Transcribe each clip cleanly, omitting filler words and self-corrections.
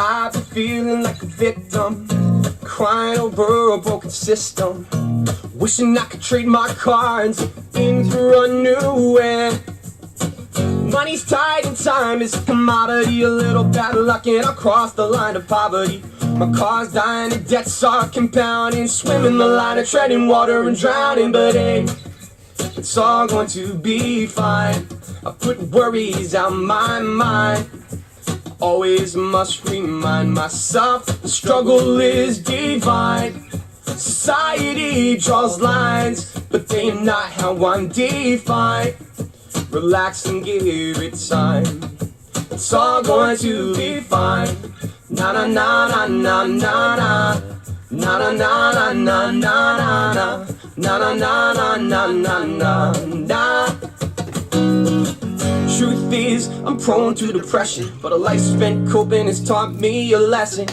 I've been feeling like a victim, crying over a broken system, wishing I could trade my cards in for a new end. Money's tight and time is a commodity, a little bad luck and I'll cross the line of poverty. My car's dying and debts are compounding, swimming the line of treading water and drowning. But hey, it's all going to be fine. I put worries out my mind. Always must remind myself the struggle is divine. Society draws lines, but they are not how I'm defined. Relax and give it time. It's all going to be fine. Na na na na na na na. Na na na na na na na. Na na na na na na na. Truth is, I'm prone to depression, but a life spent coping has taught me a lesson.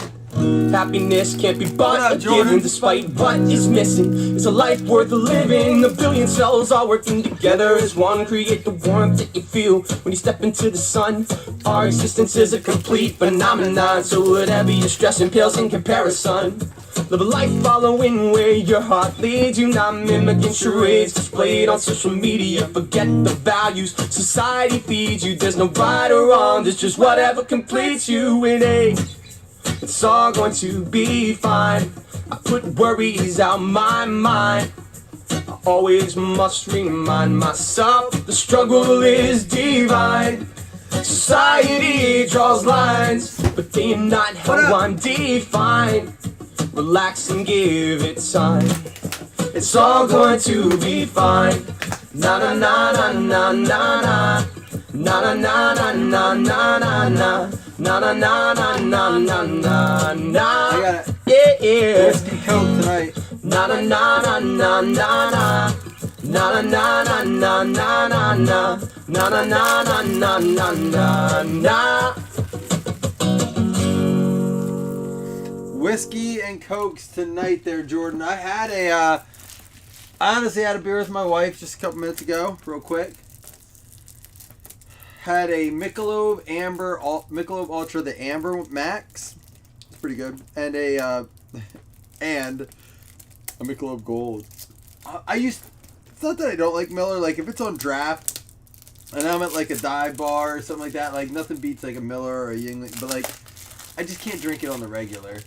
Happiness can't be bought or given, despite what is missing. It's a life worth living. A billion cells all working together as one. Create the warmth that you feel when you step into the sun. Our existence is a complete phenomenon, so whatever your stress pales in comparison. Live a life following where your heart leads you, not mimicking charades displayed on social media. Forget the values society feeds you. There's no right or wrong, there's just whatever completes you. And hey, it's all going to be fine. I put worries out my mind. I always must remind myself the struggle is divine. Society draws lines, but they are not how I'm defined. Relax and give it time. It's all going to be fine. Na na na na na na na. Na na na na na na na na. Na na na na na na na na. I got it. Yeah, yeah. Whiskey Coke tonight. Na na na na na na na. Na na na na na na na na. Na na na na na na na na. Whiskey and Cokes tonight there, Jordan. I honestly had a beer with my wife just a couple minutes ago, real quick. Had a Michelob Ultra, the Amber Max. It's pretty good. And a Michelob Gold. It's not that I don't like Miller. Like, if it's on draft and I'm at like a dive bar or something like that, like nothing beats like a Miller or a Yuengling. But like, I just can't drink it on the regular.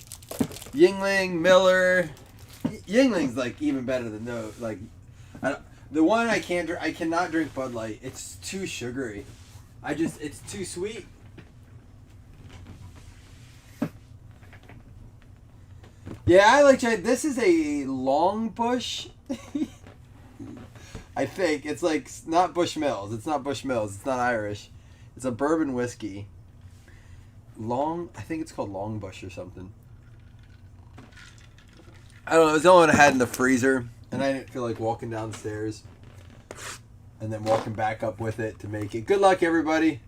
Yuengling, Miller. Yuengling's like even better than those. Like, the one I cannot drink Bud Light. It's too sugary. It's too sweet. Yeah, I like Chai. This is a Long Bush. I think it's like not Bushmills. It's not Bushmills. It's not Irish. It's a bourbon whiskey. I think it's called Long Bush or something. I don't know. It was the only one I had in the freezer, and I didn't feel like walking downstairs and then walking back up with it to make it. Good luck, everybody.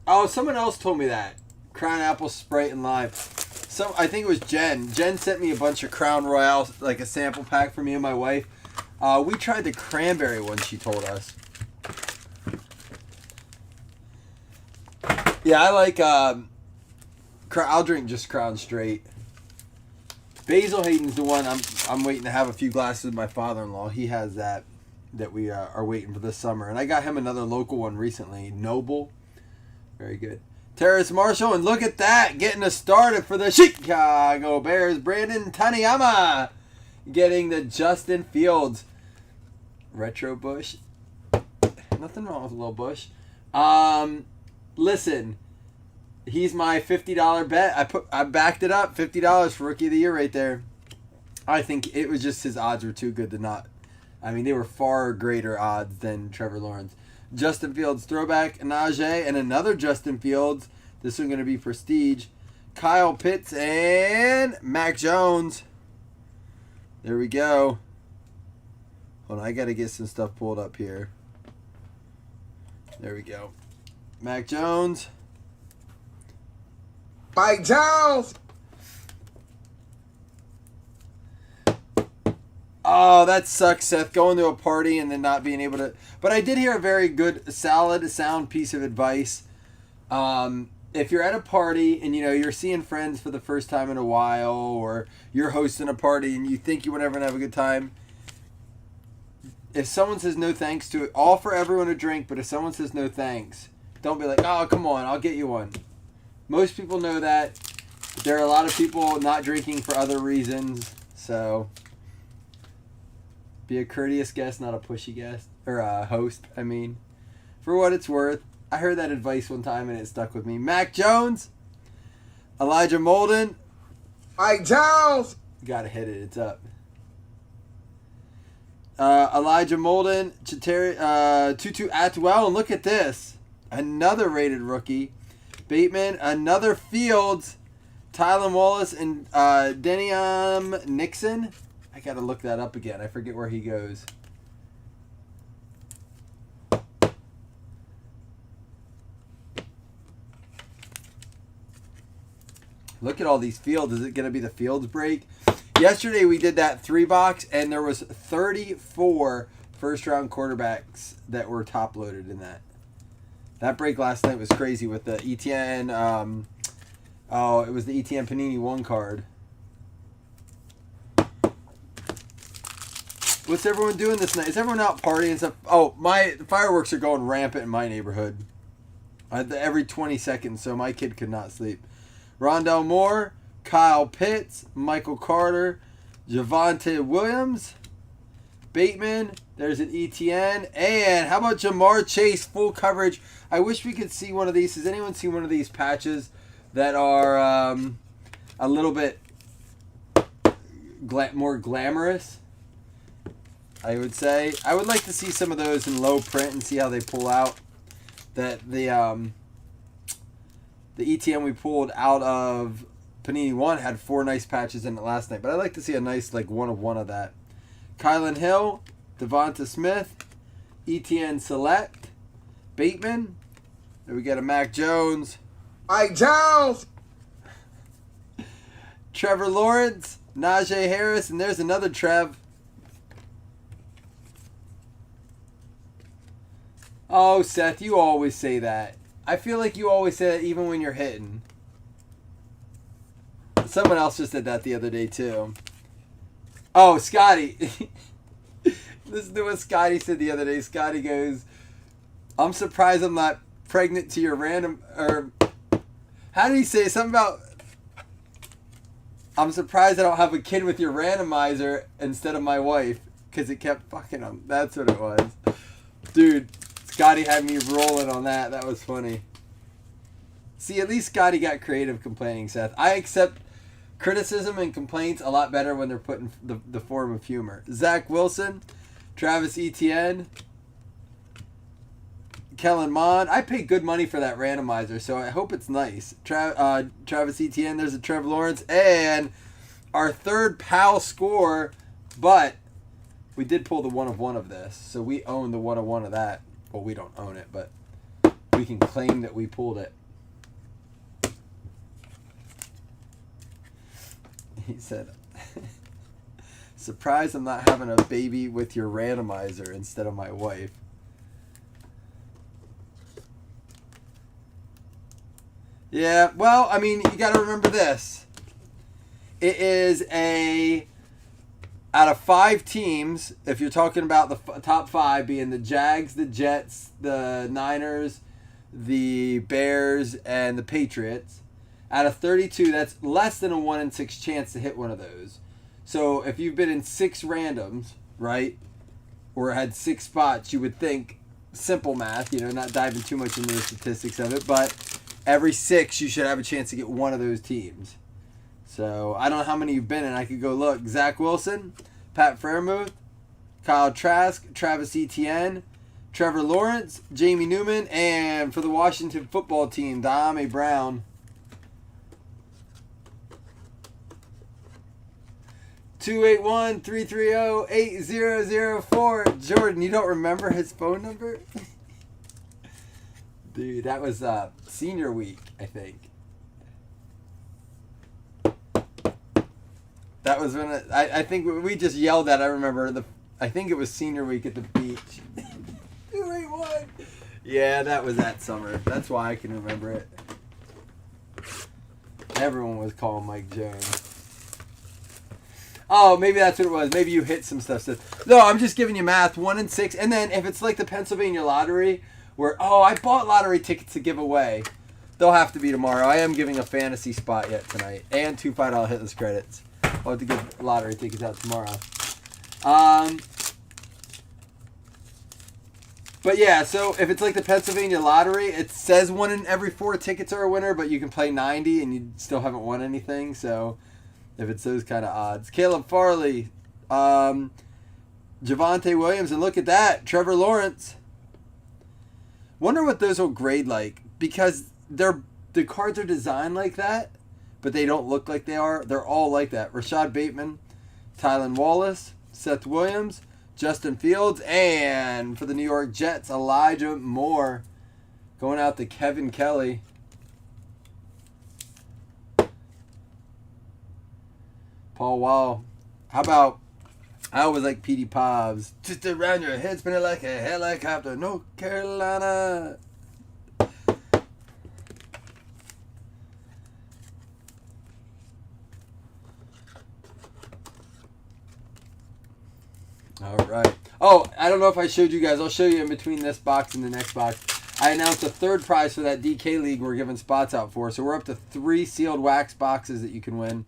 Oh, someone else told me that. Crown Apple, Sprite, and Lime. I think it was Jen. Jen sent me a bunch of Crown Royale, like a sample pack for me and my wife. We tried the cranberry one, she told us. Yeah, I like... I'll drink just Crown straight. Basil Hayden's the one I'm waiting to have a few glasses with my father-in-law. He has that we are waiting for this summer. And I got him another local one recently. Noble. Very good. Terrace Marshall, and look at that. Getting us started for the Chicago Bears. Brandon Taniyama getting the Justin Fields Retro Bush. Nothing wrong with a little Bush. Listen. He's my $50 bet. I backed it up. $50 for Rookie of the Year right there. I think it was just his odds were too good to not. I mean, they were far greater odds than Trevor Lawrence. Justin Fields throwback, Najee, and another Justin Fields. This one's going to be prestige. Kyle Pitts and Mac Jones. There we go. Hold on, I got to get some stuff pulled up here. There we go. Mac Jones. Mike Jones. Oh, that sucks, Seth. Going to a party and then not being able to... But I did hear a very good, solid, sound piece of advice. if you're at a party and you're seeing friends for the first time in a while, or you're hosting a party and you think you want everyone to have a good time, if someone says no thanks to it, offer everyone a drink, but if someone says no thanks, don't be like, oh, come on, I'll get you one. Most people know that. There are a lot of people not drinking for other reasons, so be a courteous guest, not a pushy guest, or a host, I mean. For what it's worth, I heard that advice one time and it stuck with me. Mac Jones, Elijah Molden. Mike Jones. Gotta hit it, it's up. Elijah Molden, Tutu Atwell, and look at this. Another rated rookie. Bateman, another Fields, Tylen Wallace, and Deniam Nixon. I gotta look that up again. I forget where he goes. Look at all these Fields. Is it going to be the Fields break? Yesterday we did that 3-box, and there was 34 first-round quarterbacks that were top-loaded in that. That break last night was crazy with the ETN. It was the ETN Panini 1 card. What's everyone doing this night? Is everyone out partying and stuff? Oh, the fireworks are going rampant in my neighborhood. Every 20 seconds, so my kid could not sleep. Rondell Moore, Kyle Pitts, Michael Carter, Javonte Williams, Bateman, there's an ETN, and how about Jamar Chase, full coverage? I wish we could see one of these. Has anyone seen one of these patches that are a little bit more glamorous, I would say? I would like to see some of those in low print and see how they pull out. The ETN we pulled out of Panini 1 had 4 nice patches in it last night, but I'd like to see a nice one of that. Kylan Hill, Devonta Smith, ETN Select, Bateman. Then we got a Mac Jones. Mike Jones. Trevor Lawrence, Najee Harris, and there's another Trev. Oh, Seth, you always say that. I feel like you always say that even when you're hitting. Someone else just said that the other day, too. Oh, Scotty. Listen to what Scotty said the other day. Scotty goes, I'm surprised I'm not pregnant to your random... Or how did he say? Something about... I'm surprised I don't have a kid with your randomizer instead of my wife. Because it kept fucking him. That's what it was. Dude... Scotty had me rolling on that. That was funny. See, at least Scotty got creative complaining, Seth. I accept criticism and complaints a lot better when they're put in the form of humor. Zach Wilson, Travis Etienne, Kellen Mond. I paid good money for that randomizer, so I hope it's nice. Travis Etienne, there's a Trev Lawrence, and our third PAL score, but we did pull the 1 of 1 of this, so we own the 1 of 1 of that. Well, we don't own it, but we can claim that we pulled it. He said, surprised I'm not having a baby with your randomizer instead of my wife. Yeah, well, I mean, you got to remember this. It is out of 5 teams, if you're talking about the top 5 being the Jags, the Jets, the Niners, the Bears, and the Patriots, out of 32, that's less than a 1 in 6 chance to hit one of those. So if you've been in 6 randoms, right, or had 6 spots, you would think, simple math, not diving too much into the statistics of it, but every 6 you should have a chance to get one of those teams. So I don't know how many you've been in. I could go look. Zach Wilson, Pat Freiermuth, Kyle Trask, Travis Etienne, Trevor Lawrence, Jamie Newman, and for the Washington football team, De'Ami Brown. 281-330-8004. Jordan, you don't remember his phone number? Dude, that was senior week, I think. That was when I think we just yelled that. I remember I think it was senior week at the beach. 281. Yeah, that was that summer. That's why I can remember it. Everyone was calling Mike Jones. Oh, maybe that's what it was. Maybe you hit some stuff. So, no, I'm just giving you math. 1 and 6. And then if it's like the Pennsylvania lottery, where, I bought lottery tickets to give away. They'll have to be tomorrow. I am giving a fantasy spot yet tonight. And 2 $5 hitless credits. I'll have to give lottery tickets out tomorrow. But yeah, so if it's like the Pennsylvania lottery, it says 1 in every 4 tickets are a winner, but you can play 90 and you still haven't won anything. So if it's those kind of odds. Caleb Farley, Javonte Williams, and look at that, Trevor Lawrence. Wonder what those will grade like, because the cards are designed like that, but they don't look like they are. They're all like that. Rashad Bateman, Tylan Wallace, Seth Williams, Justin Fields, and for the New York Jets, Elijah Moore. Going out to Kevin Kelly. Paul Wall. How about, I always like Petey Pobbs. Just around your head, spinning like a helicopter. North Carolina. All right. Oh, I don't know if I showed you guys. I'll show you in between this box and the next box. I announced a third prize for that DK League we're giving spots out for. So we're up to 3 sealed wax boxes that you can win.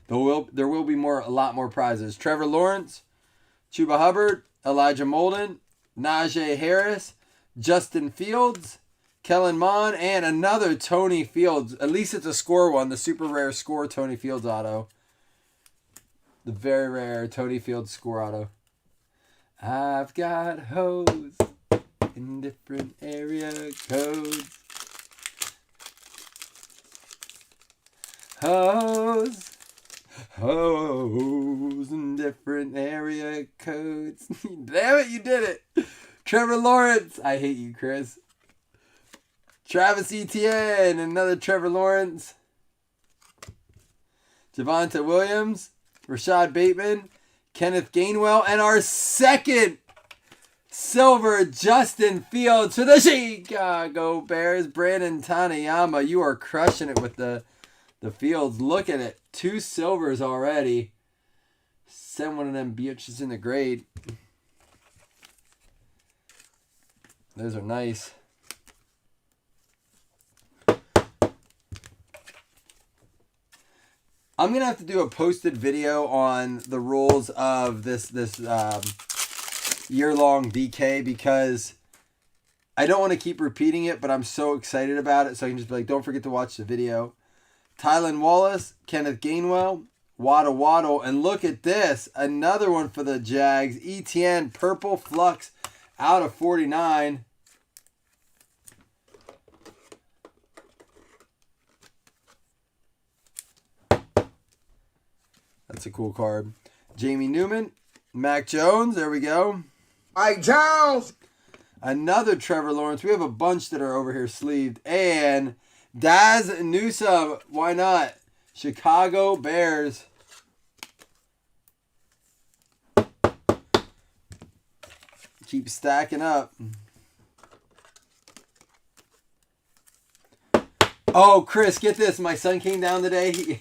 There will be a lot more prizes. Trevor Lawrence, Chuba Hubbard, Elijah Molden, Najee Harris, Justin Fields, Kellen Mond, and another Tony Fields. At least it's a score one. The super rare score Tony Fields auto. The very rare Tony Fields score auto. I've got hoes in different area codes. Hoes in different area codes. Damn it, you did it. Trevor Lawrence. I hate you, Chris. Travis Etienne, another Trevor Lawrence. Javonte Williams, Rashad Bateman, Kenneth Gainwell, and our second silver Justin Fields for the Chicago Bears. Brandon Taniyama, you are crushing it with the Fields. Look at it. 2 silvers already. Send one of them bitches in the grade. Those are nice. I'm going to have to do a posted video on the rules of this year-long DK, because I don't want to keep repeating it, but I'm so excited about it, so I can just be like, don't forget to watch the video. Tylan Wallace, Kenneth Gainwell, Waddle, and look at this. Another one for the Jags. ETN, Purple Flux, out of 49. That's a cool card. Jamie Newman, Mac Jones, there we go. Mike Jones. Another Trevor Lawrence. We have a bunch that are over here sleeved. And Daz Newsome, why not? Chicago Bears. Keep stacking up. Oh, Chris, get this. My son came down today.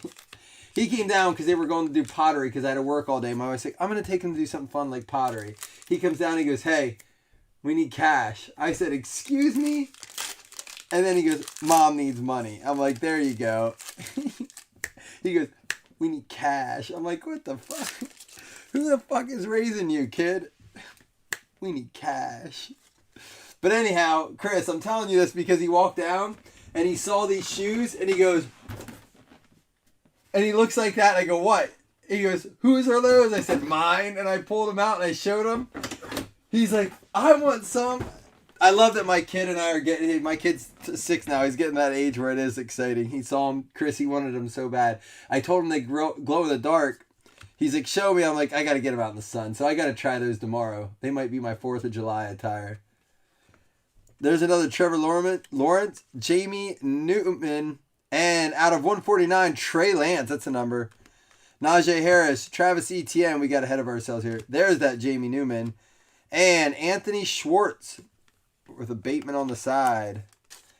He came down because they were going to do pottery because I had to work all day. My wife's like, I'm going to take him to do something fun like pottery. He comes down and he goes, hey, we need cash. I said, excuse me? And then he goes, Mom needs money. I'm like, there you go. He goes, we need cash. I'm like, what the fuck? Who the fuck is raising you, kid? We need cash. But anyhow, Chris, I'm telling you this because he walked down and he saw these shoes and he goes, and he looks like that, and I go, what? He goes, whose are those? I said, mine. And I pulled them out, and I showed him. He's like, I want some. I love that my kid and I are getting, my kid's 6 now. He's getting that age where it is exciting. He saw them. Chris, he wanted them so bad. I told him they glow in the dark. He's like, show me. I'm like, I got to get them out in the sun. So I got to try those tomorrow. They might be my 4th of July attire. There's another Trevor Lawrence, Jamie Newman, and out of 149, Trey Lance. That's a number. Najee Harris, Travis Etienne. We got ahead of ourselves here. There's that Jamie Newman. And Anthony Schwartz with a Bateman on the side.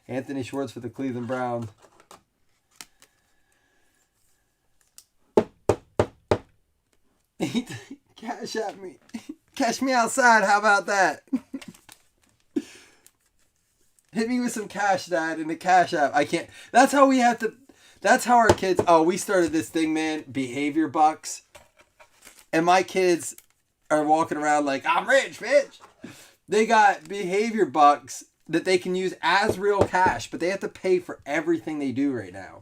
Anthony Schwartz for the Cleveland Browns. Cash at me. Cash me outside. How about that? Hit me with some cash, Dad, in the Cash App. I can't. That's how we have to. That's how our kids. Oh, we started this thing, man. Behavior bucks. And my kids are walking around like, I'm rich, bitch. They got behavior bucks that they can use as real cash, but they have to pay for everything they do right now.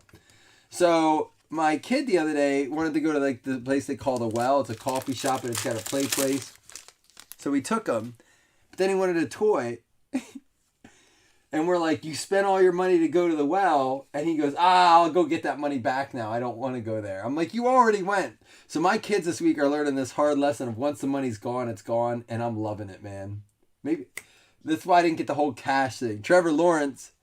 So my kid the other day wanted to go to like the place they call the Well. It's a coffee shop and it's got a play place. So we took him, but then he wanted a toy. And we're like, you spent all your money to go to the Well. And he goes, I'll go get that money back now. I don't want to go there. I'm like, you already went. So my kids this week are learning this hard lesson of once the money's gone, it's gone. And I'm loving it, man. Maybe that's why I didn't get the whole cash thing. Trevor Lawrence,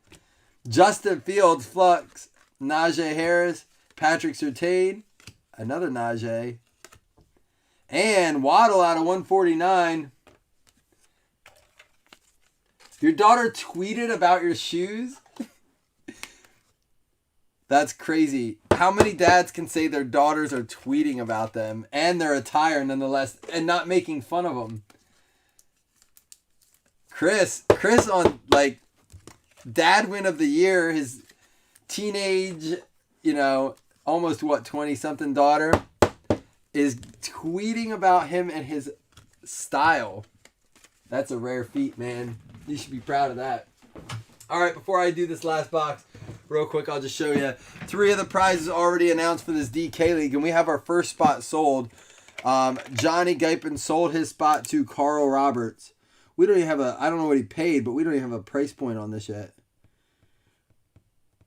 Justin Fields, Flux, Najee Harris, Patrick Surtain, another Najee, and Waddle out of 149. Your daughter tweeted about your shoes? That's crazy. How many dads can say their daughters are tweeting about them and their attire nonetheless and not making fun of them? Chris on like dad win of the year, his teenage, almost 20 something daughter is tweeting about him and his style. That's a rare feat, man. You should be proud of that. All right, before I do this last box, real quick, I'll just show you 3 of the prizes already announced for this DK League, and we have our first spot sold. Johnny Guypen sold his spot to Carl Roberts. We don't even have I don't know what he paid, but we don't even have a price point on this yet.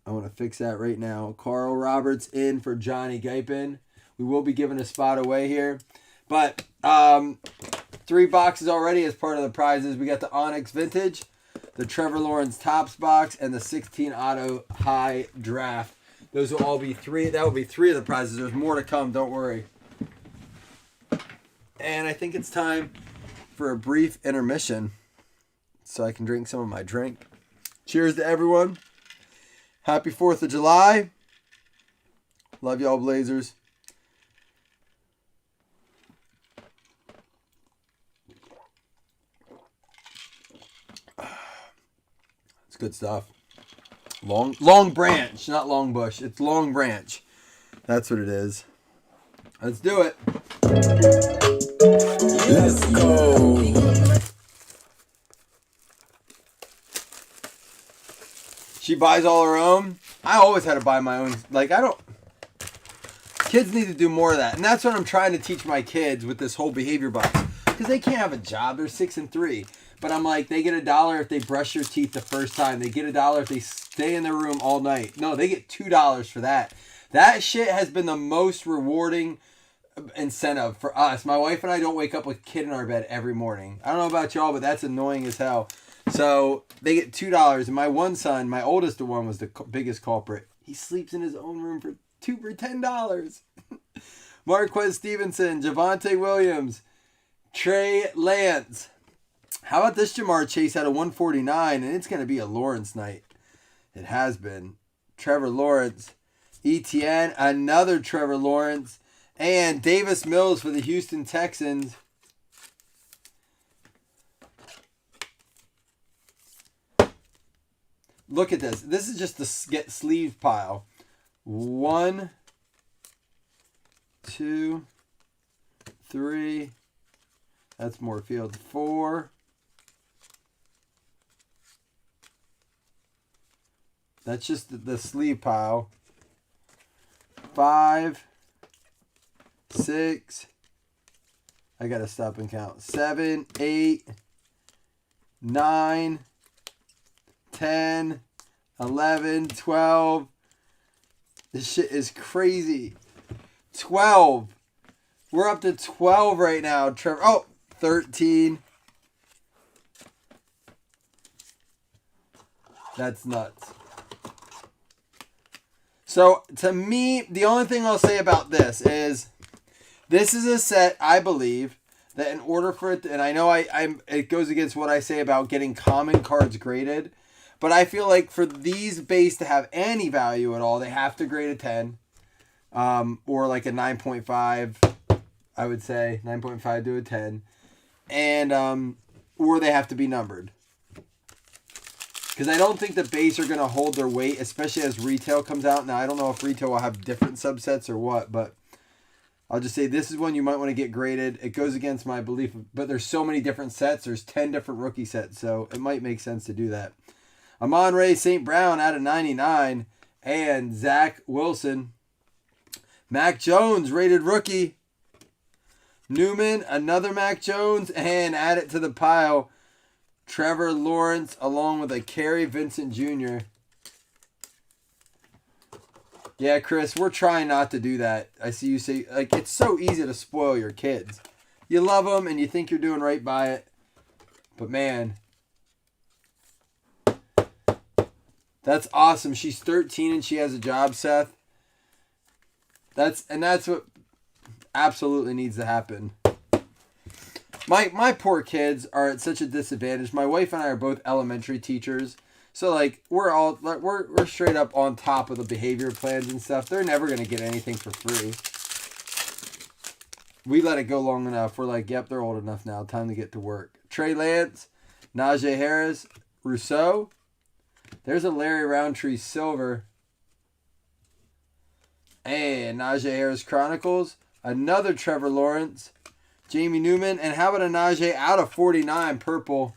I want to fix that right now. Carl Roberts in for Johnny Guypen. We will be giving a spot away here. But 3 boxes already as part of the prizes. We got the Onyx Vintage, the Trevor Lawrence Topps box, and the 16 Auto High Draft. Those will all be 3. That will be 3 of the prizes. There's more to come. Don't worry. And I think it's time for a brief intermission so I can drink some of my drink. Cheers to everyone. Happy 4th of July. Love y'all, Blazers. It's good stuff. Long Branch, not Long Bush. It's Long Branch. That's what it is. Let's do it. Let's go. She buys all her own. I always had to buy my own. Kids need to do more of that. And that's what I'm trying to teach my kids with this whole behavior box. Because they can't have a job. They're 6 and 3. But I'm like, they get $1 if they brush their teeth the first time. They get $1 if they stay in their room all night. No, they get $2 for that. That shit has been the most rewarding incentive for us. My wife and I don't wake up with a kid in our bed every morning. I don't know about y'all, but that's annoying as hell. So they get $2. And my one son, my oldest one, was the biggest culprit. He sleeps in his own room for $10. Marquez Stevenson, Javonte Williams, Trey Lance. How about this Jamar Chase out of 149? And it's going to be a Lawrence night. It has been. Trevor Lawrence. ETN, another Trevor Lawrence. And Davis Mills for the Houston Texans. Look at this. This is just the get sleeve pile. 1, 2, 3. That's more field. 4. That's just the sleeve pile. 5, 6. I gotta stop and count. 7, 8, 9, 10, 11, 12. This shit is crazy. 12. We're up to 12 right now, Trevor. Oh, 13. That's nuts. So, to me, the only thing I'll say about this is a set, I believe, that in order for it, and I know it goes against what I say about getting common cards graded, but I feel like for these base to have any value at all, they have to grade a 10, or like a 9.5. I would say 9.5 to a 10, and or they have to be numbered. Because I don't think the base are going to hold their weight, especially as retail comes out. Now, I don't know if retail will have different subsets or what, but I'll just say this is one you might want to get graded. It goes against my belief, but there's so many different sets. There's 10 different rookie sets, so it might make sense to do that. Amon-Ra St. Brown out of 99, and Zach Wilson. Mac Jones, rated rookie. Newman, another Mac Jones, and add it to the pile, Trevor Lawrence, along with a Kerry Vincent Jr. Yeah, Chris, we're trying not to do that. I see you say, like, it's so easy to spoil your kids. You love them and you think you're doing right by it. But, man, that's awesome. She's 13 and she has a job, Seth. That's what absolutely needs to happen. My poor kids are at such a disadvantage. My wife and I are both elementary teachers. So, like, we're straight up on top of the behavior plans and stuff. They're never going to get anything for free. We let it go long enough. We're like, yep, they're old enough now. Time to get to work. Trey Lance, Najee Harris, Rousseau. There's a Larry Roundtree silver. And Najee Harris Chronicles. Another Trevor Lawrence. Jamie Newman. And how about a Najee out of 49 purple?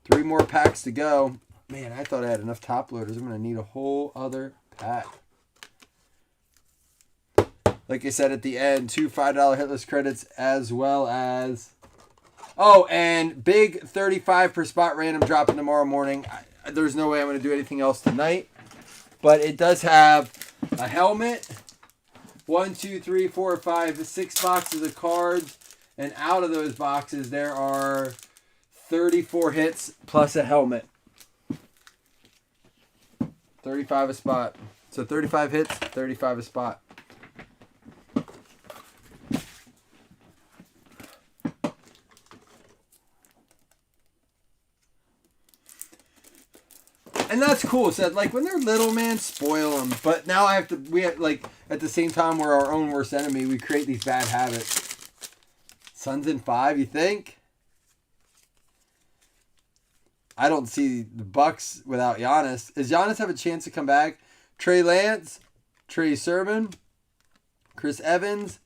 Three more packs to go. Man, I thought I had enough top loaders. I'm going to need a whole other pack. Like I said at the end, 2 $5 hitless credits as well as... Oh, and big 35 per spot random dropping tomorrow morning. There's no way I'm going to do anything else tonight. But it does have a helmet. 1, 2, 3, 4, 5, 6 boxes of cards. And out of those boxes, there are 34 hits plus a helmet. 35 a spot. So 35 hits, 35 a spot. And that's cool. So, like, when they're little, man, spoil them. But now we have, like, at the same time, we're our own worst enemy. We create these bad habits. Suns in 5, you think? I don't see the Bucks without Giannis. Does Giannis have a chance to come back? Trey Lance, Trey Sermon, Chris Evans,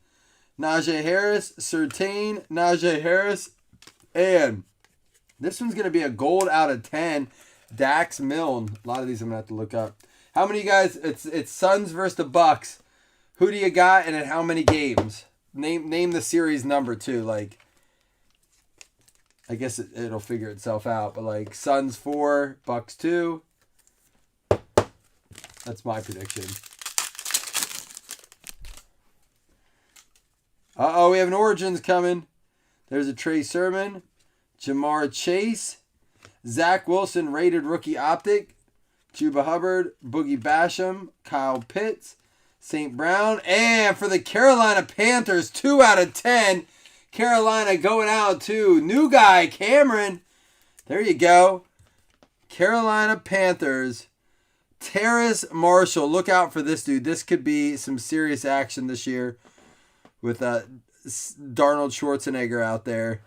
Najee Harris, Surtain, Najee Harris, and this one's going to be a gold out of 10. Dax Milne. A lot of these I'm going to have to look up. How many guys? It's Suns versus the Bucks. Who do you got and in how many games? Name the series number too. Like, I guess it'll figure itself out. But like Suns 4, Bucks 2. That's my prediction. Uh-oh, we have an Origins coming. There's a Trey Sermon. Jamar Chase. Zach Wilson, rated rookie optic. Chuba Hubbard, Boogie Basham, Kyle Pitts, St. Brown. And for the Carolina Panthers, 2 out of 10. Carolina going out to new guy, Cameron. There you go. Carolina Panthers. Terrace Marshall. Look out for this dude. This could be some serious action this year with Darnold Schwarzenegger out there.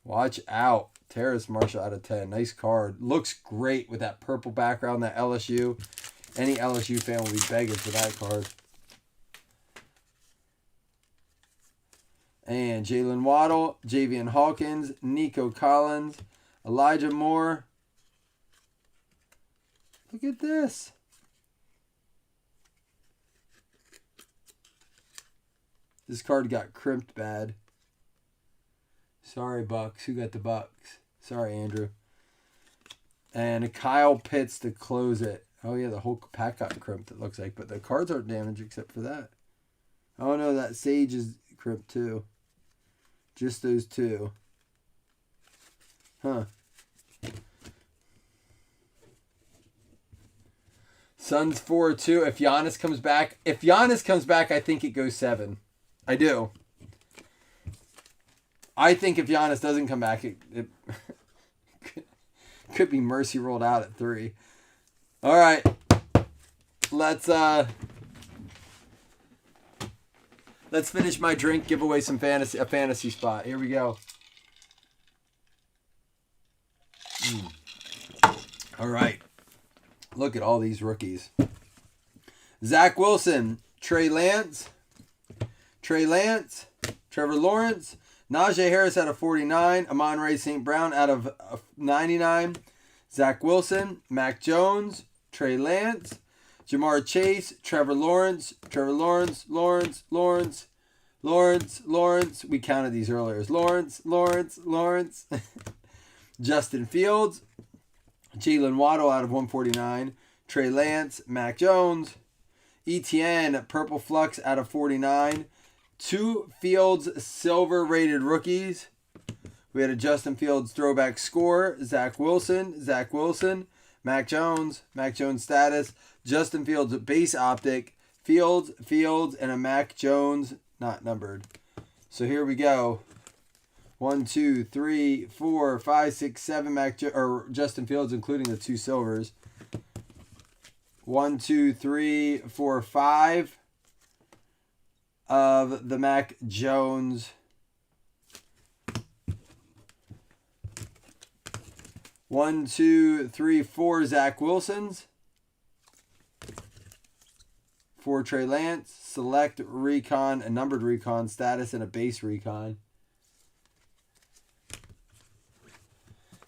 Watch out. Terrace Marshall out of 10. Nice card. Looks great with that purple background, that LSU. Any LSU fan will be begging for that card. And Jalen Waddle, Javian Hawkins, Nico Collins, Elijah Moore. Look at this. This card got crimped bad. Sorry, Bucks. Who got the Bucks? Sorry, Andrew. And a Kyle Pitts to close it. Oh, yeah, the whole pack got crimped, it looks like. But the cards aren't damaged except for that. Oh, no, that Sage is crimped, too. Just those two. Huh. Suns 4-2. If Giannis comes back. If Giannis comes back, I think it goes 7. I do. I think if Giannis doesn't come back, it could be mercy rolled out at 3. All right. Let's finish my drink, give away a fantasy spot. Here we go. All right. Look at all these rookies. Zach Wilson, Trey Lance, Trevor Lawrence, Najee Harris out of 49, Amon-Ra St. Brown out of 99, Zach Wilson, Mac Jones, Trey Lance, Jamar Chase, Trevor Lawrence. We counted these earlier. Lawrence. Justin Fields, Jalen Waddle out of 149, Trey Lance, Mac Jones, ETN, Purple Flux out of 49, 2 Fields silver rated rookies. We had a Justin Fields throwback score, Zach Wilson, Mac Jones status, Justin Fields base optic, Fields, and a Mac Jones not numbered. So here we go. 1, 2, 3, 4, 5, 6, 7 Justin Fields, including the 2 silvers. 1, 2, 3, 4, 5 of the Mac Jones. 1, 2, 3, 4 Zach Wilsons. 4 Trey Lance, select recon, a numbered recon status, and a base recon.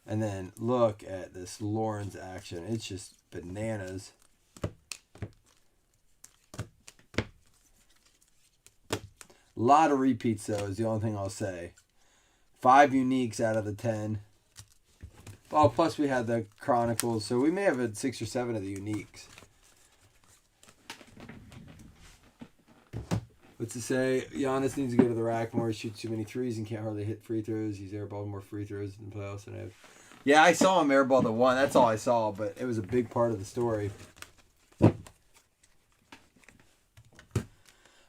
And then look at this Lawrence action. It's just bananas. A lot of repeats, though, is the only thing I'll say. 5 uniques out of the 10. Oh, plus we had the Chronicles, so we may have had 6 or 7 of the uniques. What's to say? Giannis needs to go to the rack more. He shoots too many threes and can't hardly hit free throws. He's airballed more free throws in the playoffs than I have. Yeah, I saw him airball the 1. That's all I saw, but it was a big part of the story.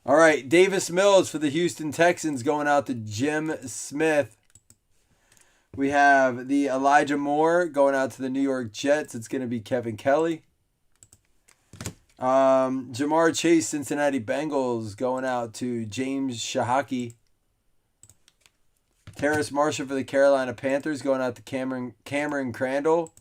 All right, Davis Mills for the Houston Texans going out to Jim Smith. We have the Elijah Moore going out to the New York Jets. It's going to be Kevin Kelly. Jamar Chase, Cincinnati Bengals, going out to James Shahaki. Terrace Marshall for the Carolina Panthers, going out to Cameron Crandall.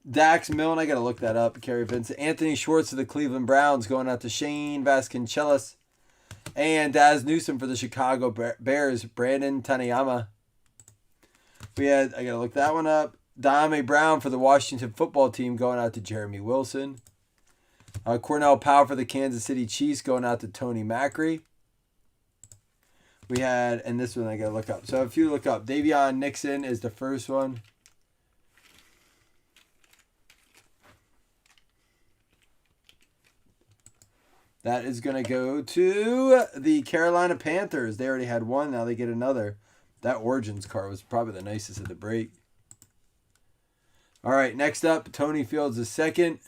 Dax Milne, I got to look that up. Kerry Vincent. Anthony Schwartz for the Cleveland Browns, going out to Shane Vasconcelos. And Daz Newsome for the Chicago Bears, Brandon Taniyama. I got to look that one up. Dame Brown for the Washington football team, going out to Jeremy Wilson. Cornell Powell for the Kansas City Chiefs, going out to Tony Macri. We had, and this one I got to look up. So if you look up, Davion Nixon is the first one. That is going to go to the Carolina Panthers. They already had one. Now they get another. That Origins card was probably the nicest of the break. All right, next up, Tony Fields is second.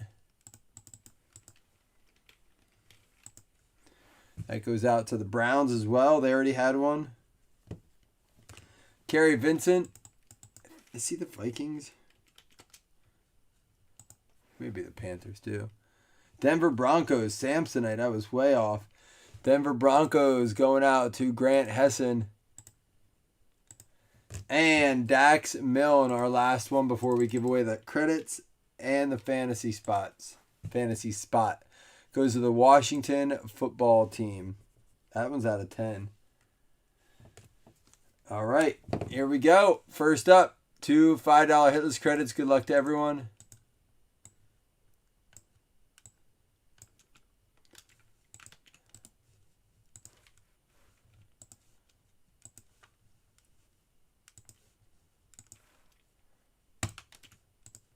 That goes out to the Browns as well. They already had one. Kerry Vincent. Is he the Vikings? Maybe the Panthers too. Denver Broncos, Samsonite. I was way off. Denver Broncos going out to Grant Hessen. And Dax Milne, our last one before we give away the credits and the fantasy spots. Fantasy spot goes to the Washington football team. That one's out of 10. All right, here we go. First up, 2 $5 hitless credits. Good luck to everyone.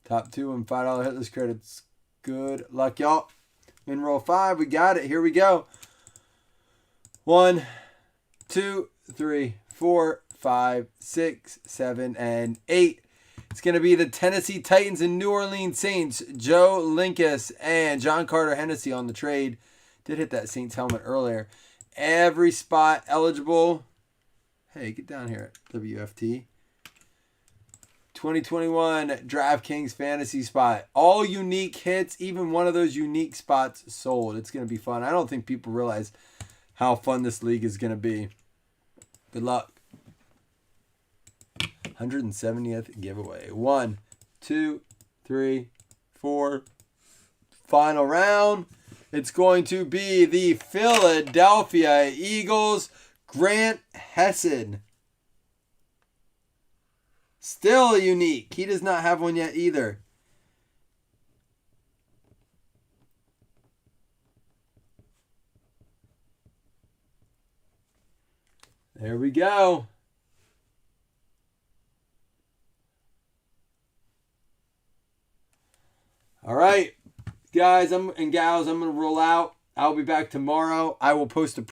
Top 2 and $5 hitless credits. Good luck, y'all. In roll 5, we got it. Here we go. 1, 2, 3, 4, 5, 6, 7, and 8. It's going to be the Tennessee Titans and New Orleans Saints. Joe Linkus and John Carter Hennessy on the trade. Did hit that Saints helmet earlier. Every spot eligible. Hey, get down here, WFT. 2021 DraftKings fantasy spot. All unique hits, even one of those unique spots sold. It's going to be fun. I don't think people realize how fun this league is going to be. Good luck. 170th giveaway. 1, 2, 3, 4. Final round. It's going to be the Philadelphia Eagles, Grant Hesson. Still a unique. He does not have one yet either. There we go. All right, guys and gals, I'm going to roll out. I'll be back tomorrow. I will post a